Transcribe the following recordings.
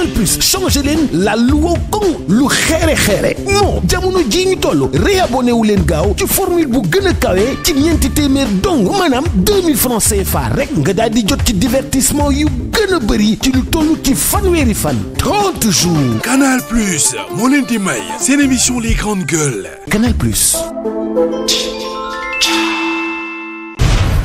Canal Plus changé leen la luwa kon lu xeere non jamono ji ñu toll réabonné wu leen gaaw ci formule bu gën a kawe ci ñeenti téeméer dong maanaam 2000 francs CFA rek nga daal di jot ci divertissement yu gën a bëri ci lu toll ci fanweeri fan 30 jours. Canal Plus moo leen di may seen émission Les Grandes Gueules. Canal Plus.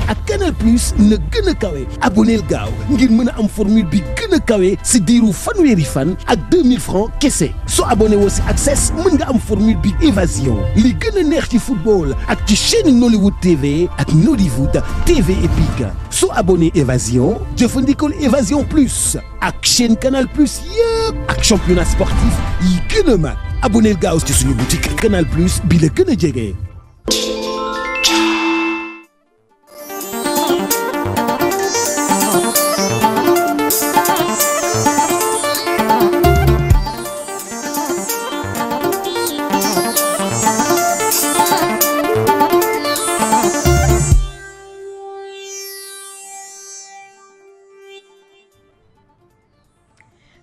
ak Canal Plus na gën a kawe aboneel gaaw ngir mën a am formule bi gën a kawe si diiru fanweeri fan ak 2000 francs kese soo abonné woo si Access mën nga am formule bi évasion li gën a neex ci football ak ci chaîne Nollywood TV ak Nollywood TV Epic soo abonné évasion jëfandikool évasion plus ak chaîne Canal Plus yëpp ak championnat sportif yi gën a mag aboneel gaaw ci suñu boutique Canal Plus bi la gën a jege.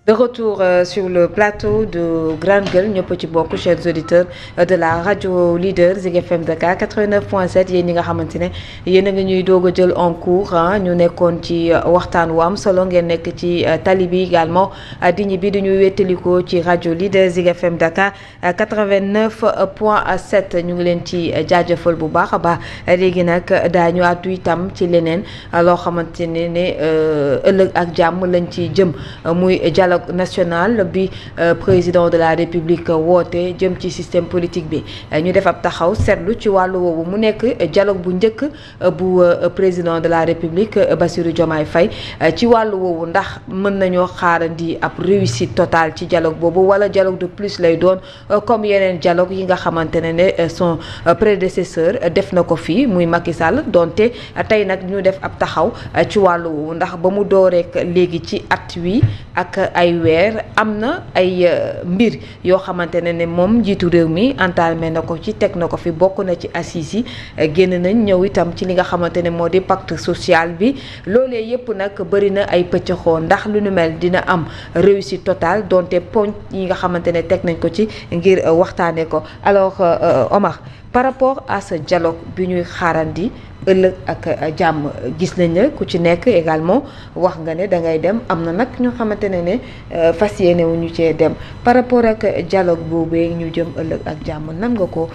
De retour sur le plateau de Grande Gueule ñëpp ci bokk chers auditeurs de la radio leader Zik FM Dakar 89.7 yéen ñi nga xamante ne yéen a ngi ñuy doog a jël en cours ñu nekkoon ci waxtaan wu am solo ngeen nekk ci tali bi également di ñi bi dañuy wéttalikoo ci radio leader Zik FM Dakar 89.7 ñu ngi leen ci jaajëfal bu baax a baax léegi nag daañu àddu itam ci leneen loo xamante ne ëllëg ak jàmm lañ ci jëm muy dialogue national bi président de la république woote jëm ci système politique bi ñu def ab taxaw seetlu ci wàllu woowu mu nekk dialogue bu njëkk bu président de la république Bassirou Diomaye Faye ci wàllu woowu ndax mën nañoo xaarandi ab réussite totale ci dialogue boobu wala dialogue de plus lay doon comme yeneen dialogue yi nga xamante ne son prédécesseur def na ko fii muy Macky Sall donte tey nag ñu def ab taxaw ci wàllu woowu ndax ba mu dooreek léegi ci at wi ak ay weer am na ay mbir yoo xamante ne moom njiitu réew mi entamé na ko ci teg na ko fi bokk na ci assises yi génn nañ ñëw itam ci li nga xamante ne moo di pacte social bi loolee yëpp nag bëri na ay pëccëxoo ndax lu nu mel dina am réussite totale donte poñ yi nga xamante ne teg nañ ko ci ngir waxtaanee ko alors Omar par rapport à ce dialogue bi ñuy xaarandi ëllëg ak jàmm gis nañ ne ku ci nekk également wax nga ne da ngay dem am na nag ñoo xamante ne fas yéene wu ñu cee dem par rapport ak dialogue boobee ñu jëm ëllëg ak jàmm nan nga ko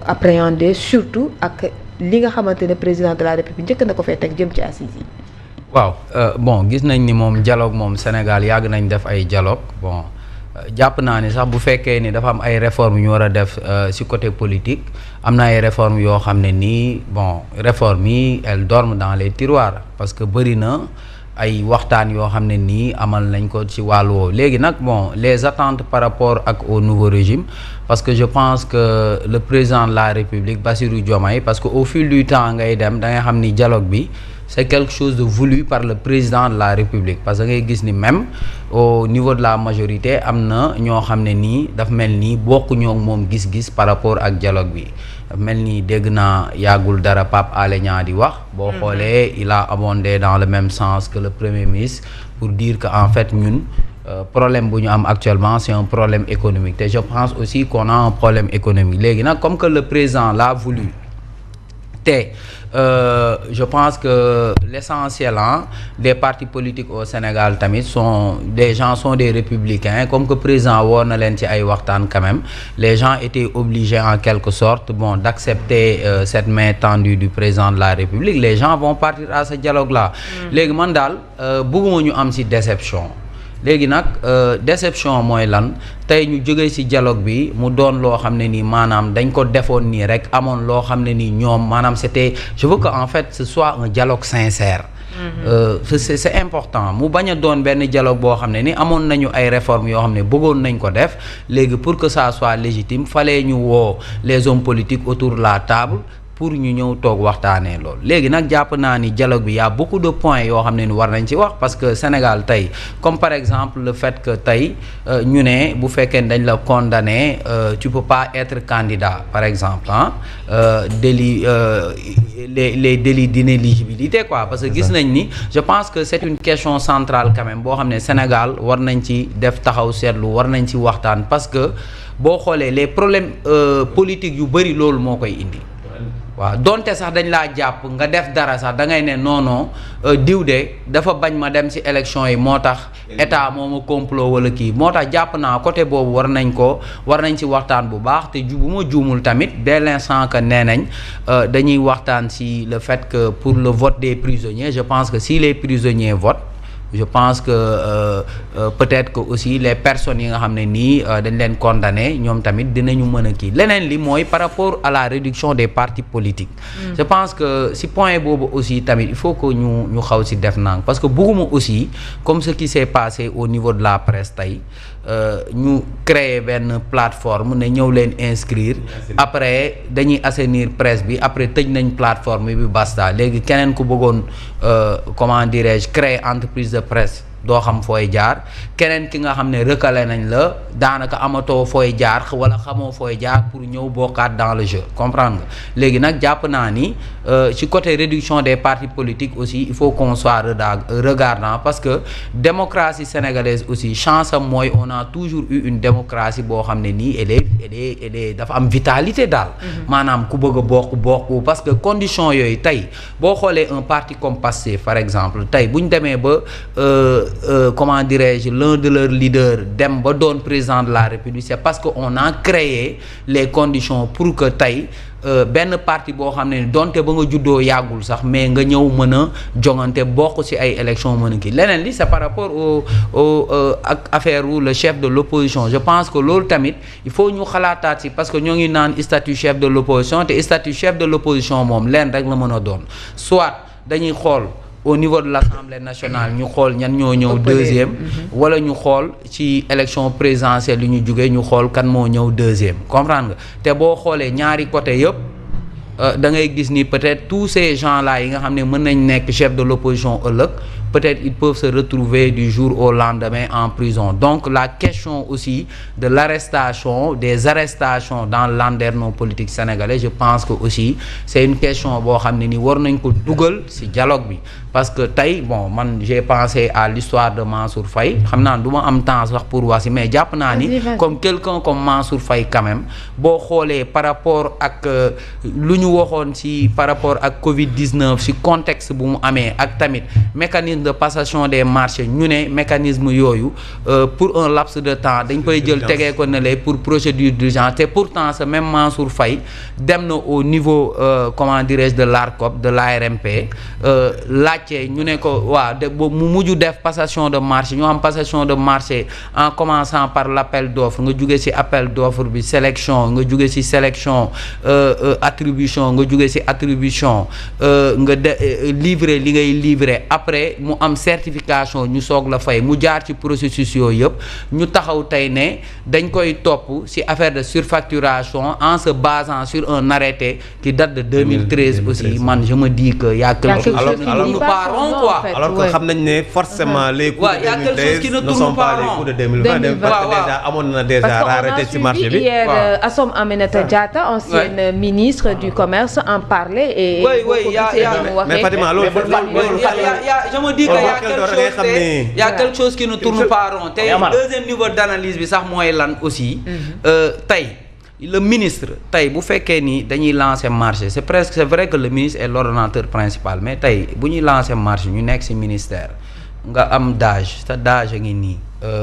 appréhender surtout ak li nga xamante ne président de la république njëkk na ko fee teg jëm ci assises yi. waaw bon gis nañ ni moom dialogue moom Sénégal yàgg nañ def ay dialogue bon. jàpp naa ni sax bu fekkee ni dafa am ay réformes ñu war a def ci côté politique am na ay réformes yoo xam ne nii bon réformes yi elles dorment dans les tiroirs parce que bëri na ay waxtaan yoo xam ne nii amal nañ ko ci wàllu woowu léegi nag bon les attentes par rapport ak au nouveau régime parce que je pense que le président de la République Bassirou Diomaye parce que au fil du temps ngay dem da ngay xam ni dialogue bi c'est quelque chose de voulu par le président de la République parce que ngay gis ni même au niveau de la majorité am na ñoo xam ne nii daf mel ni bokkuñoo moom gis-gis par rapport ak dialogue bi daf mel ni dégg naa yàggul dara Pape Alé Niang di wax boo xoolee il a abondé dans le même sens que le Premier ministre pour dire que en fait ñun problème bu ñu am actuellement c'est un problème économique te je pense aussi qu'on a un problème économique léegi nag comme que le président l'a voulu te je pense que l'essentiel des partis politiques au Sénégal tamit sont des gens sont des républicains comme que président woon na leen ci ay waxtaan quand même les gens étaient obligés en quelque sorte bon d'accepter cette main tendue du président de la République les gens vont partir à ce dialogue là léegi man daal bëgguma ñu am ci déception léegi nag déception mooy lan tey ñu jógee ci dialogue bi mu doon loo xam ne nii maanaam dañ ko defoon nii rek amoon loo xam ne nii ñoom maanaam c'était je veux que en fait ce soit un dialogue sincère. C'est important mu bañ a doon benn dialogue boo xam ne ni amoon nañu ay réformes yoo xam ne bëggoon nañ ko def léegi pour que ça soit légitime fallait ñu woo les hommes politiques autour de la table pour ñu ñëw toog waxtaanee loolu léegi nag jàpp naa ni dialogue bi y a beaucoup de points yoo xam ne ni war nañ ci wax parce que Sénégal tey comme par exemple le fait que tey ñu ne bu fekkee dañ la condamné tu peux pas être candidat par exemple délit les délits d'inéligibilité quoi parce que gis nañ ni je pense que c'est une question centrale quand même boo xam ne Sénégal war nañ ci def taxaw seetlu war nañ ci waxtaan parce que boo xoolee les problèmes politiques yu bëri loolu moo koy indi waaw donte sax dañ laa jàpp nga def dara sax da ngay ne non diw de dafa bañ ma dem ci élection yi moo tax état moo ma complot wala kii moo tax jàpp naa côté boobu war nañ ci waxtaan bu baax te bu ma juumul tamit dès l'instant que nee nañ dañuy waxtaan ci le fait que pour le vote des prisonniers je pense que si les prisonniers votent je pense que peut-être que aussi les personnes yi nga xam ne nii dañ leen condamné ñoom tamit dinañu mën a kii leneen li mooy par rapport à la réduction des partis politiques je pense que si point boobu aussi tamit il faut que ñu xaw si def nang parce que bëgguma aussi comme ce qui s'est passé au niveau de la presse tey ñu créer benn plateforme ne ñëw leen inscrire après dañuy assainir presse bi après tëj nañ plateforme bi basta léegi keneen ku bëggoon comment dirais-je créer entreprise de presse doo xam fooy jaar keneen ki nga xam ne recalé nañ la daanaka amatoo fooy jaar wala xamoo fooy jaar pour ñëw bokkaat dans le jeu comprendre nga léegi nag jàpp naa ni ci côté réduction des partis politiques aussi il faut qu'on soit regardant parce que démocratie sénégalaise aussi chance am mooy on a toujours eu une démocratie boo xam ne nii elle est dafa am vitalité daal maanaam ku bëgg a bokk parce que condition yooyu tey boo xoolee un parti comme Pastef par exemple tey bu ñu demee ba comment dirais-je l'un de leurs leaders dem ba doon président de la République c'est parce que on a créé les conditions pour que tey benn parti boo xam ne donte ba nga juddoo yàggul sax mais nga ñëw mën a jongante bokk ci ay élections mën a kii leneen li c'est par rapport au ak affaire wu le chef de l'opposition je pense que loolu tamit il faut ñu xalaataat ci parce que ñoo ngi naan statut chef de l'opposition te statut chef de l'opposition moom leen rek la mën a doon soit dañuy xool au niveau de l'Assemblée nationale ñu xool ñan ñoo ñëw deuxième wala ñu xool ci élection présidentielle yu ñu jugee ñu xool kan moo ñëw deuxième comprendre nga te boo xoolee ñaari côté yëpp da ngay gis ni peut-être tous ces gens-là yi nga xam ne mën nañ nekk chef de l'opposition ëllëg peut-être ils peuvent se retrouver du jour au lendemain en prison donc la question aussi de l'arrestation des arrestations dans le landerneau politique sénégalais je pense que aussi c'est une question boo xam ne ni war nañ ko dugal ci dialogue bi parce que tey bon man j'ai pensé à l'histoire de Mansour Faye xam naa du ma am temps sax pour wax ci mais jàpp naa ni comme quelqu'un comme Mansour Faye quand même boo xoolee par rapport ak lu ñu waxoon ci par rapport ak Covid-19 ci contexte bu mu amee ak tamit mécanisme de passation des marchés ñu ne mécanisme yooyu pour un laps de temps dañ koy jël tegee ko ne lay pour procédure d'urgence te pourtant ce même Mansour Faye dem na au niveau comment dirais-je de l'ARCOP de l'ARMP laajte ñu ne ko waaw de mu mujj def passation de marché ñu am passation de marché en commençant par l'appel d'offre nga jóge ci appel d'offre bi sélection nga jóge ci sélection attribution nga jóge ci attribution nga livrer li ngay livrer après mu am certification ñu soog la fay mu jaar ci processus yooyu yëpp ñu taxaw tey ne dañ koy topp ci affaire de surfacturation en se basant sur un arrêté qui date de 2013 aussi man je me dis que y a quelque chose qui nous part rond quoi alors que xam nañ ne forcément les coûts de 2013 ne sont pas les coûts de 2020 parce que déjà amoon na déjà rareté ci marché bi hier Assome Aminata Diatta ancienne ministre du commerce en parlait et mais Fatima loolu je me dis que y a quelque chose qui ne tourne pas rond te deuxième niveau d'analyse bi sax mooy lan aussi tey le ministre tey bu fekkee ni dañuy lancer marché c'est vrai que le ministre est l'ordonnateur principal mais tey bu ñuy lancer marché ñu nekk ci ministère nga am DAGE sa DAGE a ngi nii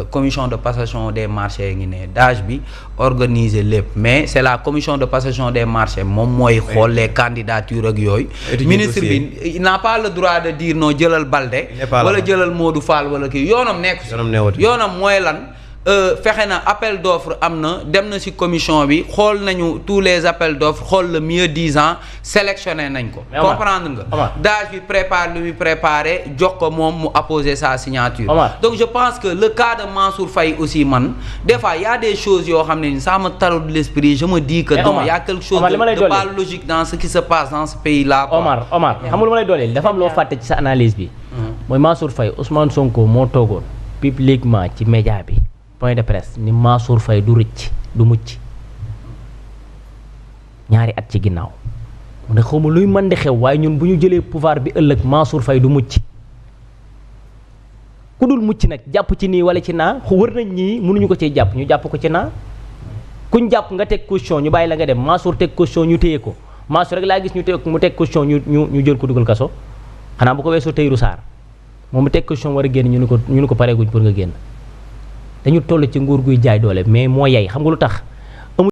commission de passation des marchés ngi ne DAGE bi organiser lépp mais c'est la commission de passation des marchés moom mooy xool les candidatures ak yooyu ministre bi il n'a pas le droit de dire non jëlal Balde wala jëlal Modou Fall wala kii yoonam nekk yoonam mooy lan fexe na appel d'offre am na dem na ci commission bi xool nañu tous les appels d'offres xool le mieux disant sélectionné nañ ko. comprendre nga. daaj bi prépare lu muy préparé jox ko moom mu apposer sa signature. donc je pense que le cas de Mansour Faye aussi man des fois y a des choses yoo xam ne ça me taraude de l'esprit je me dis que non y a quelque chose de pas logique dans ce qui se passe dans ce pays là. Omar xam nga lu ma lay dooleel dafa am loo fàtte ci sa analyse bi. mooy Mansour Faye Ousmane Sonko moo toogoon publiquement ci média bi. point de presse ni Mansour Faye du rëcc du mucc ñaari at ci ginnaaw mu ne xaw ma luy mën di xew waaye ñun bu ñu jëlee pouvoir bi ëllëg Mansour Faye du mucc ku dul mucc nag jàpp ci nii wala ci naa wër nañ ñii mënuñu ko ciy jàpp ñu jàpp ko ci naa kuñ jàpp nga teg caution ñu bàyyi la nga dem Mansour teg caution ñu téye ko Mansour rek laa gis ñu teg mu teg caution ñu jël ko dugal kaso xanaa bu ko weesoo Tahirou Sarr moom mu teg caution war a génn ñu ni ko pareeguñ pour nga génn dañu toll ci nguur guy jaay doole mais moo yey xam nga lu tax